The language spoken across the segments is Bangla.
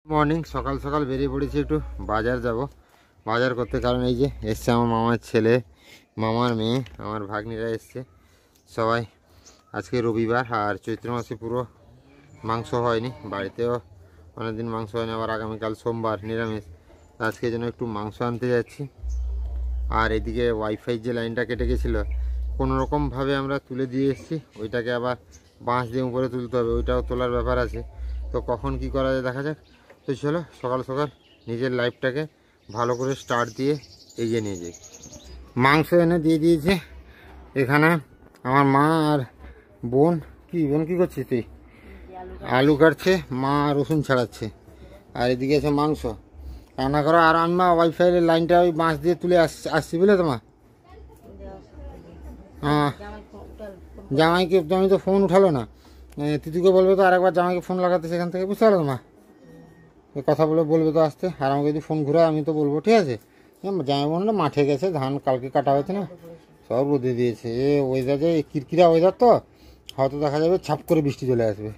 মর্নিং সকাল সকাল বেরিয়ে পড়েছি, একটু বাজার যাব। বাজার করতে কারণ এই যে এসছে আমার মামার ছেলে, মামার মেয়ে, আমার ভাগ্নিরা এসছে সবাই। আজকে রবিবার আর চৈত্র মাসে পুরো মাংস হয়নি, বাড়িতেও অনেকদিন মাংস হয়নি, আবার আগামীকাল সোমবার নিরামিষ। আজকে যেন একটু মাংস আনতে যাচ্ছি। আর এদিকে ওয়াইফাই যে লাইনটা কেটে গেছিলো কোনোরকমভাবে আমরা তুলে দিয়ে এসেছি, ওইটাকে আবার বাঁশ দিয়ে উপরে তুলতে হবে, ওইটাও তোলার ব্যাপার আছে। তো কখন কি করা যায় দেখা যাক। তো চলো সকাল সকাল নিজের লাইফটাকে ভালো করে স্টার্ট দিয়ে এগিয়ে নিয়ে যাই। মাংস এনে দিয়ে দিয়েছে এখানে আমার মা আর বোন। বোন কী করছিস তুই? আলু কাটছে, মা রসুন ছাড়াচ্ছে। আর এদিকে আছে মাংস রান্না করা। আর আমি মা ওয়াইফাইয়ের লাইনটা ওই বাঁশ দিয়ে তুলে আসছি বুঝলে তোমার। হ্যাঁ, জামাইকে আমি তো ফোন উঠালো না, তিতুকে বলবে তো আরেকবার জামাইকে ফোন লাগাতে সেখান থেকে, বুঝতে পারলো মা। কথা বলবে তো আসতে। আর আমাকে যদি ফোন ঘুরায় আমি তো বলবো, ঠিক আছে। জামাই বোনটা মাঠে গেছে, ধান কালকে কাটা হয়েছে না, সব রোদে দিয়েছে। ওয়েদার যে কিরকিরা ওয়েদার, তো হয়তো দেখা যাবে ছাপ করে বৃষ্টি চলে আসবে।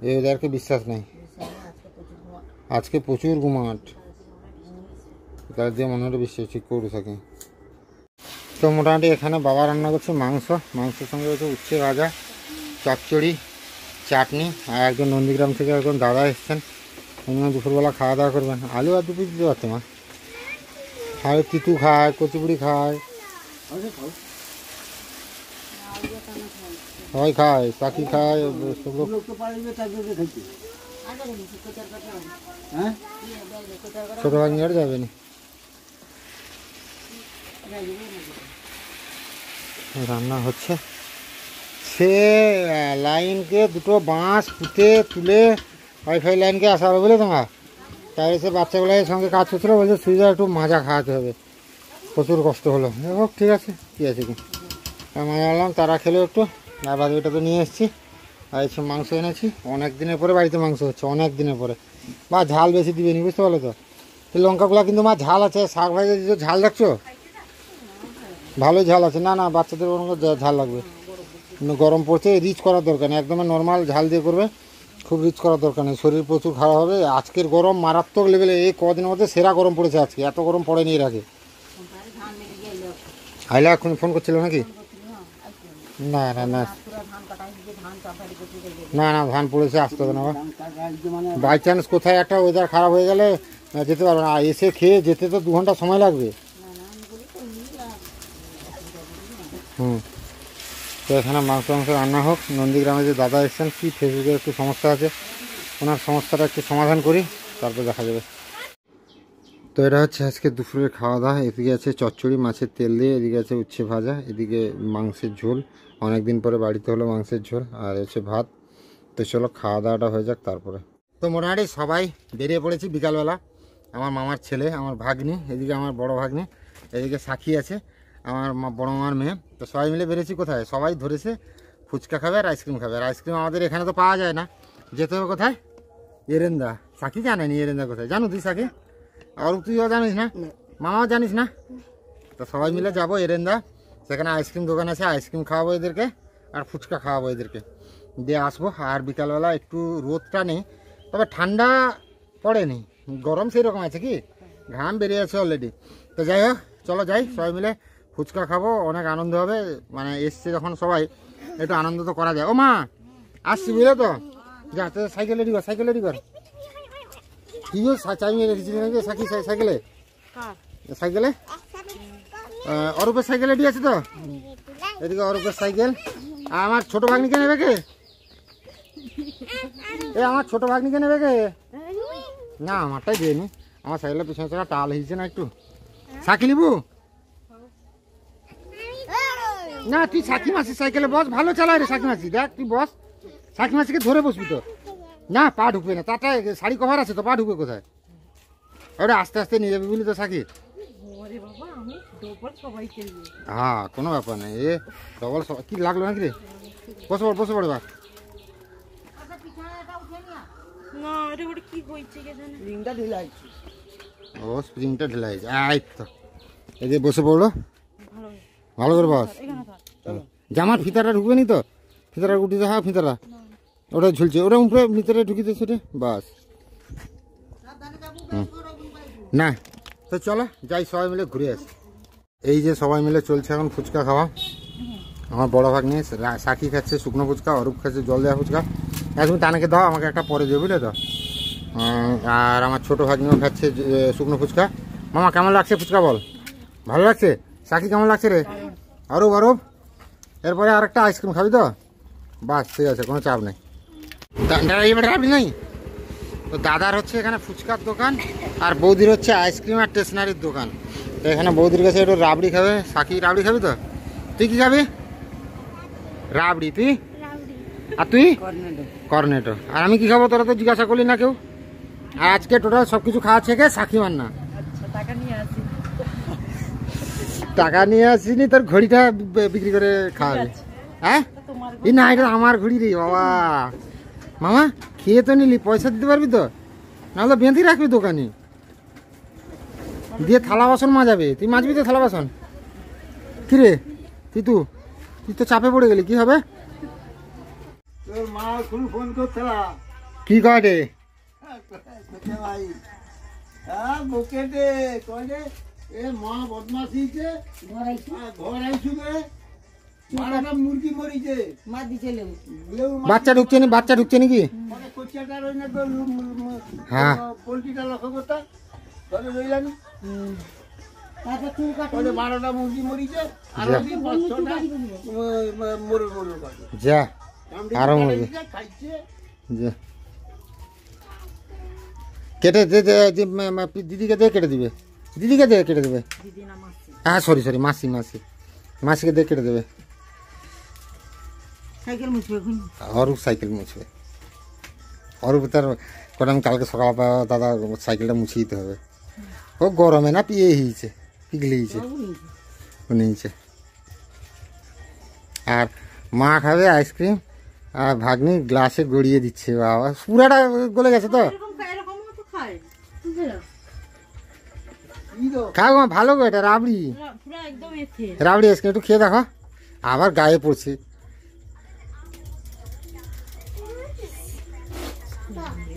এই ওয়েদারকে বিশ্বাস নেই, আজকে প্রচুর গুমাট, তার দিয়ে মনে হলো বৃষ্টি ঠিক করে থাকে। তো মোটামুটি এখানে বাবা রান্না করছে মাংস, মাংসের সঙ্গে হচ্ছে উচ্ছে ভাজা, চচ্চড়ি, চাটনি। আর একজন নন্দীগ্রাম থেকে একজন দাদা এসছেন, উনি দুপুরবেলা খাওয়া দাওয়া করবেন। আলু আর দুপুর দিতে পারতো মা, আর তিতু খায়, কচুপুড়ি খায়, সবাই খায়, পাখি খায়, ছোট ভাগ্নি আর যাবে না। রান্না হচ্ছে, সে লাইনকে দুটো বাঁশ পুঁতে তুলে ওয়াইফাই লাইনকে আসা হবে বুঝলে তোমার। তাই সে বাচ্চাগুলোর সঙ্গে কাজ করছিল, বলছে সুইজার একটু মাজা খাওয়াতে হবে, প্রচুর কষ্ট হলো। হোক ঠিক আছে, কী আছে কি, মাজা আনলাম, তারা খেলো একটু। আর বাকিটা তো নিয়ে এসেছি। আর এসব মাংস এনেছি, অনেক দিনের পরে বাড়িতে মাংস হচ্ছে, অনেক দিনের পরে। বা ঝাল বেশি দিবে নি, বুঝতে পারলো তো। লঙ্কাগুলো কিন্তু মা ঝাল আছে, শাক ভাজা দিচ্ছ ঝাল রাখছো, ভালোই ঝাল আছে। না না, বাচ্চাদের অনেক ঝাল লাগবে, গরম পড়ছে, রিচ করার দরকার নেই, একদম নর্মাল ঝাল দিয়ে করবে, খুব রিচ করার দরকার নেই, শরীর প্রচুর খারাপ হবে। আজকের গরম মারাত্মক লেভেলে, এই কদিনের মধ্যে সেরা গরম পড়েছে আজকে, এত গরম পড়েনি এর আগে। আইলা এখন ফোন করছিল নাকি? না না না না না, ধান পড়েছে, আসতে হবে না। বাই চান্স কোথায় একটা ওয়েদার খারাপ হয়ে গেলে যেতে পারবে না, এসে খেয়ে যেতে তো 2 ঘন্টা সময় লাগবে। তো এখানে মাংস রান্না হোক। নন্দীগ্রামে যে দাদা এসেছেন, কি ফেসবুকে একটু সমস্যা আছে, ওনার সমস্যাটা একটু সমাধান করি, তারপর দেখা যাবে। তো এটা হচ্ছে আজকে দুপুরের খাওয়া দাওয়া। এদিকে আছে চচ্চড়ি মাছের তেল দিয়ে, এদিকে আছে উচ্ছে ভাজা, এদিকে মাংসের ঝোল, অনেকদিন পরে বাড়িতে হলো মাংসের ঝোল, আর হচ্ছে ভাত। তো চলো খাওয়া দাওয়াটা হয়ে যাক তারপরে। তো মোটামুটি সবাই বেরিয়ে পড়েছি বিকালবেলা। আমার মামার ছেলে, আমার ভাগ্নি, এদিকে আমার বড় ভাগ্নি, এদিকে সাক্ষী আছে আমার বড় মামার মেয়ে। তো সবাই মিলে বেরিয়েছি কোথায়, সবাই ধরেছে ফুচকা খাবে আর আইসক্রিম খাবে। আর আইসক্রিম আমাদের এখানে তো পাওয়া যায় না, যেতে হবে কোথায়, এরেন্দা। সাক্ষী জানেনি এরেন্দা কোথায়, জানো তুই সাক্ষী? আর তুইও জানিস না, মামাও জানিস না। তো সবাই মিলে যাবো এরেন্দা, সেখানে আইসক্রিম দোকান আছে, আইসক্রিম খাওয়াবো এদেরকে আর ফুচকা খাওয়াবো এদেরকে, দিয়ে আসবো। আর বিকালবেলা একটু রোদটা নেই, তবে ঠান্ডা পড়েনি, গরম সেই রকম আছে, কি ঘাম বেরিয়ে আছে অলরেডি। তো যাই হোক, চলো যাই সবাই মিলে ফুচকা খাবো, অনেক আনন্দ হবে। মানে এসছে যখন সবাই, একটু আনন্দ তো করা যায়। ও মা আসছি বুঝলে তো, যা তো সাইকেল রেডি কর, সাইকেল রেডি কর। কি চাইনি রেখেছিলি নাকি সাইকেলে? সাইকেলে অরূপের সাইকেল রেডি আছে তো, এদিকে অরূপের সাইকেল। আর আমার ছোট ভাগ্নিকে নেবে কে? আমার ছোট ভাগ্নিকে নেবে কে? না আমারটাই দিয়ে নি, আমার সাইকেলের পিছনে ছাড়া টাল হয়েছে না একটু। সাকি নিবু না, তুই সাকি মাসির সাইকেলে বস, ভালো চালায় রে সাকি মাসি, দেখ তুই বস, সাকি মাসিকে ধরে বসবি তো। না পা ঢুকবে না, তারটা শাড়ি কভার আছে তো, পা ঢুকবে কোথায়? ওটা আস্তে আস্তে নিয়ে যাবি বুঝলি তো সাকি। হ্যাঁ কোনো ব্যাপার নেই, এ ডবল কি লাগলো নাকি রে? বসে পড় বসে পড় এবার। ও স্প্রিংটা ঢিলা হয়েছে, আই তো এই যে বসে পড়লো, ভালো করে বস। জামার ফিতাটা ঢুকবে নি তো, ফিতাটা উঠিতে, হ্যাঁ ফিতাটা ওটা ঝুলছে, ওটা উপরে ভিতরে ঢুকিতে সেটা বাস। না। তো চলো যাই সবাই মিলে ঘুরে আসি। এই যে সবাই মিলে চলছে এখন ফুচকা খাওয়া। আমার বড় ভাগ নিয়ে সাকি খাচ্ছে শুকনো ফুচকা, অরূপ খাচ্ছে জল দেওয়া ফুচকা। তুমি টানাকে দাও, আমাকে একটা পরে দেবে, বুঝলে তো। আর আমার ছোটো ভাগ্নিও খাচ্ছে শুকনো ফুচকা। মামা কেমন লাগছে ফুচকা বল? ভালো লাগছে। সাকি কেমন লাগছে রে? অরূপ অরূপ এরপরে আরেকটা আইসক্রিম খাবি তো? বাস ঠিক আছে, কোনো চাপ নেই। আপনি নেই তো দাদার হচ্ছে এখানে ফুচকার দোকান, আর বৌদির হচ্ছে আইসক্রিম আর স্টেশনারির দোকান। তো এখানে বৌদির কাছে একটু রাবড়ি খাবে। সাকি রাবড়ি খাবি তো? তুই কি খাবি? রাবড়ি। তুই? আর তুই? কর্নেটো। আর আমি কি খাবো তোরা তো জিজ্ঞাসা করলি না কেউ। আর আজকে টোটাল সব কিছু খাওয়া থেকে সাকি মান্না। টাকা নিয়ে আসিনি, তোর ঘড়িটা বিক্রি করে খাওয়াবে। হ্যাঁ না, এটা আমার ঘড়ি রে বাবা। মামা খেয়ে তো নিলি, পয়সা দিতে পারবি তো? নাহলে বেঁধে রাখবি দোকানে দিয়ে, থালা বাসন মাজাবে। তুই মাজবি তো থালা বাসন? কি রে তুই তো চাপে পড়ে গেলি, কি হবে? কি করে বাচ্চা ঢুকছে না? বাচ্চা ঢুকছে নাকি? হ্যাঁ পোল্ট্রিটা লক্ষ্য করতে রইলাম। 12টা মুরগি মরিছে, যা আরো মুরগি কেটে দিদিকে দিয়ে কেটে দিবে। দিদিকে দিয়ে কেটে দেবে। হ্যাঁ সরি মাসিকে দিয়ে কেটে দেবে। অরূপ সাইকেল মুছবে। অরূপ তার কটা আমি কালকে সকাল দাদা সাইকেলটা মুছিয়ে দিতে হবে। ও গরমে না পিঘলিয়েছে নিয়েছে। আর মা খাবে আইসক্রিম, আর ভাগ্নি গ্লাসে গড়িয়ে দিচ্ছে। বাবা পুরাটা গলে গেছে তো। খাও ভালো গো, এটা রাবড়ি আইসক্রিম, একটু খেয়ে দেখো। আবার গায়ে পড়ছে।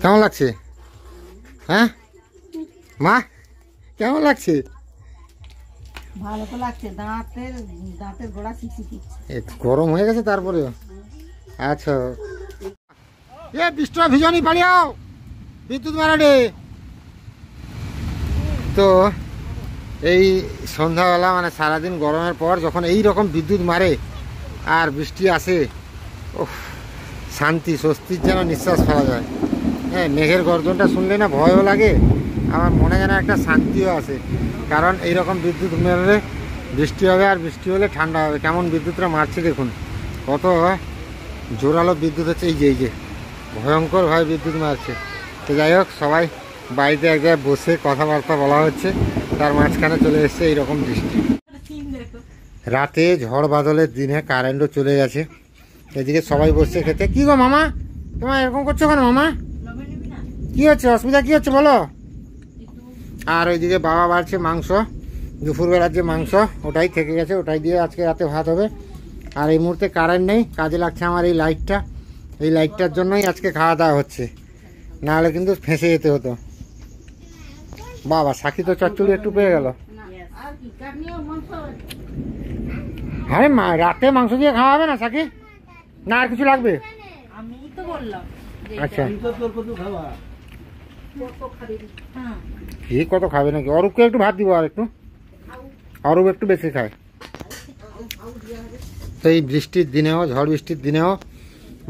কেমন লাগছে? হ্যাঁ মা কেমন লাগছে? ভালো তো লাগছে, দাঁতের গোড়া শিখছি। গরম হয়ে গেছে তারপরেও। আচ্ছা এ বৃষ্টি ভিজনি পালিয়াও, বিদ্যুৎ মারাডে। তো এই সন্ধ্যাবেলা মানে সারাদিন গরমের পর যখন এই রকম বিদ্যুৎ মারে আর বৃষ্টি আসে, ও শান্তি স্বস্তির যেন নিঃশ্বাস ফেলা যায়। হ্যাঁ মেঘের গর্জনটা শুনলে না ভয়ও লাগে, আমার মনে যেন একটা শান্তিও আসে। কারণ এইরকম বিদ্যুৎ মেরে বৃষ্টি হবে, আর বৃষ্টি হলে ঠান্ডা হবে। কেমন বিদ্যুৎটা মারছে দেখুন, কত জোরালো বিদ্যুৎ হচ্ছে। এই যে ভয়ঙ্করভাবে বিদ্যুৎ মারছে। তো যাই হোক, সবাই বাড়িতে এক জায়গায় বসে কথাবার্তা বলা হচ্ছে, তার মাঝখানে চলে এসছে এইরকম বৃষ্টি। রাতে ঝড় বাদলের দিনে কারেন্টও চলে গেছে। এদিকে সবাই বসছে খেতে। কি গো মামা, তোমার এরকম করছো কেন মামা? কি হচ্ছে, অসুবিধা কি হচ্ছে বলো? আর ওইদিকে বাবা বাড়ছে মাংস, দুপুরবেলার যে মাংস ওটাই থেকে গেছে, ওটাই দিয়ে আজকে রাতে ভাত হবে। আর এই মুহূর্তে কারেন্ট নেই, কাজে লাগছে আমার এই লাইটটা। এই লাইটটার জন্যই আজকে খাওয়া দাওয়া হচ্ছে, নাহলে কিন্তু ফেঁসে যেতে হতো। বাবা সাকি তো চচ্চড়ি একটু পেয়ে গেল। আরে রাতে মাংস দিয়ে খাওয়া হবে না সাকি? না আর কিছু লাগবে? আচ্ছা কত খাবে নাকি? অরূপকে একটু ভাত দিব, আর একটু অরূপ একটু বেশি খায়। তো এই বৃষ্টির দিনেও, ঝড় বৃষ্টির দিনেও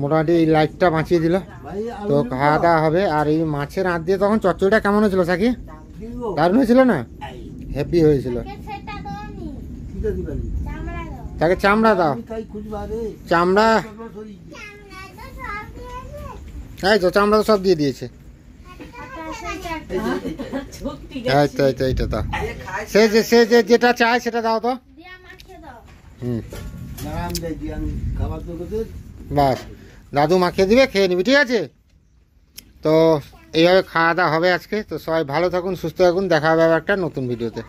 মোটামুটি এই লাইটটা বাঁচিয়ে দিল। তো খাওয়া দাওয়া হবে। আর এই মাছের আঁত দিয়ে তখন চচ্চড়িটা কেমন হয়েছিল সাকি? দারুণ হয়েছিল না? হ্যাপি হয়েছিল। তাকে চামড়া দাও, চামড়া। এই তো চামড়া তো সব দিয়ে দিয়েছে। এইটা দাও, সে যেটা চায় সেটা দাও তো। বাস দাদু মাখিয়ে দিবে, খেয়ে নিবি, ঠিক আছে? তো এইভাবে খাওয়া দাওয়া হবে আজকে। তো সবাই ভালো থাকুন, সুস্থ থাকুন, দেখা হবে একটা নতুন ভিডিওতে।